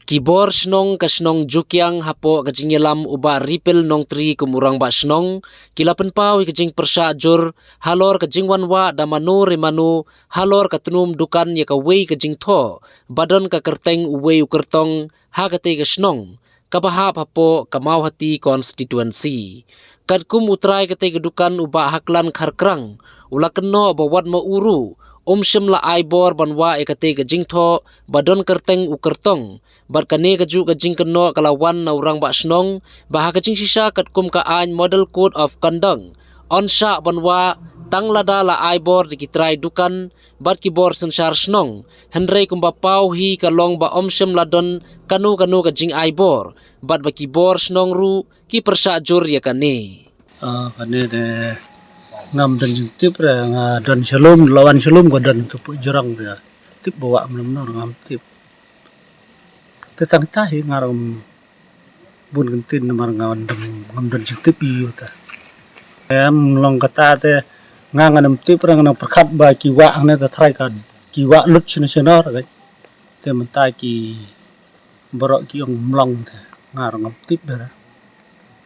Kibor snong ka snong jukyang hapo kajingelam uba ripel nong tri kumurang ba snong kilapan pau kajing persajur halor kajing wanwa da manu remanu halor katunum dukan ya kawei kajing tho badon ka kerteng uwei ukertong ha kate ka snong kabahap hapo kamau hati constituency kadkum utrai kate kedukan uba haklan kharkrang ulakeno bawat ma uru Omsem la aibor banwa ekate kajing tho badon kerteng ukertong bar kane kaju kajing keno kalawan na urang ba snong bah kajing sisa katkum ka an model code of conduct onsha banwa tanglada la aibor dikitrai dukan bat kibor sensar snong henrei kumba pau hi kalong ba omsem ladon kanu kajing aibor bat ba kibor snong ru ki persa jur ya kane kane de ngam dan tip ra nga dan shalom lawan shalom ko dan tu jurang dia tip bawa menor ngam tip tetang tahi ngaram bun gentin mar ngawan ngam dan tip yu ta em long kata te nganganam tip ra ngam perkhat ba kiwa ne ta thrai kan kiwa lut sine senor ga te mentai ki borok ki ong mlong te ngar ngam tip ra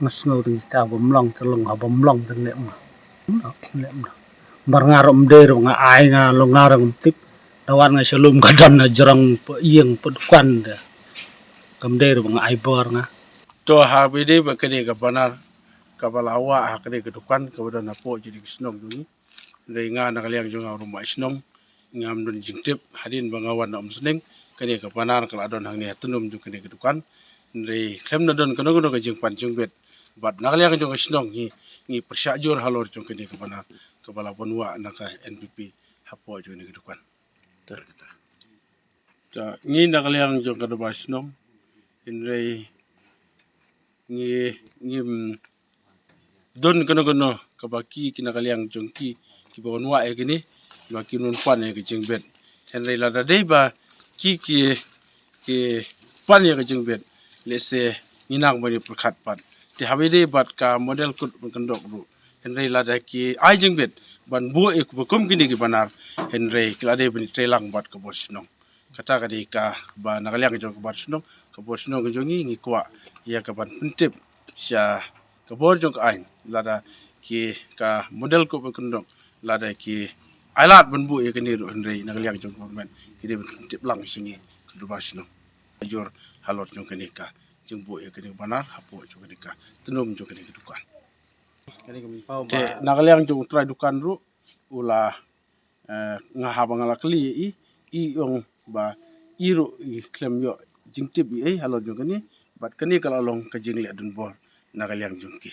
ngas ngau ti ta bom long te long ha bom long te le ma bar ngarom der nga ai nga lo ngarang tip lawan nga shalom kadam na jarang ieng pedkuan de kam der nga ai bor nga to ha bide ba kene ka banar kabalawa ha kene ka dukan ka wada na po jadi snong duni dei nga na kaliang jonga rumah snong ngam don jingtip hadin bangawan na omsning kene ka banar kala don hang ne tunum ju kene ka dukan dei klem na don kono kono ka jing pan jung bet bat na kaliang jonga snong ni persajur halor jong kene ka banar kabala bonwa na ka NPP hapo ju kene ka dukan ta ni na kaliang jong ka do snong dei ni don kono kabaki kinakaliang jongki kibon wa e gini ma kinun pan e gijing bet henry la dai ba ki pan e gijing bet lese inang bani perkhat pan ti habide bat ka model kut kandok ru henry la da ki ai jing bet ban bu e kum kini ki banar henry klade bani trelang bat ka bosnong kata kadi ka ba nakaliang jong ka bosnong ka bosnong jongi ngi kwa ya ka ban pentip sya kabor jong ain lada ki ka model ko bekendong lada ki ailat bunbu e kini ro henry nakaliang jong government kini tip lang singi kedubas no ajur halot jong kini ka jengbu e kini banar hapo jong kini ka tunum jong kini dukan te nakaliang jong try dukan ru ula ngahabang ala kli i yong ba iru i klem yo jingtip i halot jong kini bat kini kalalong ka jingle adun bor nakaliang jong ki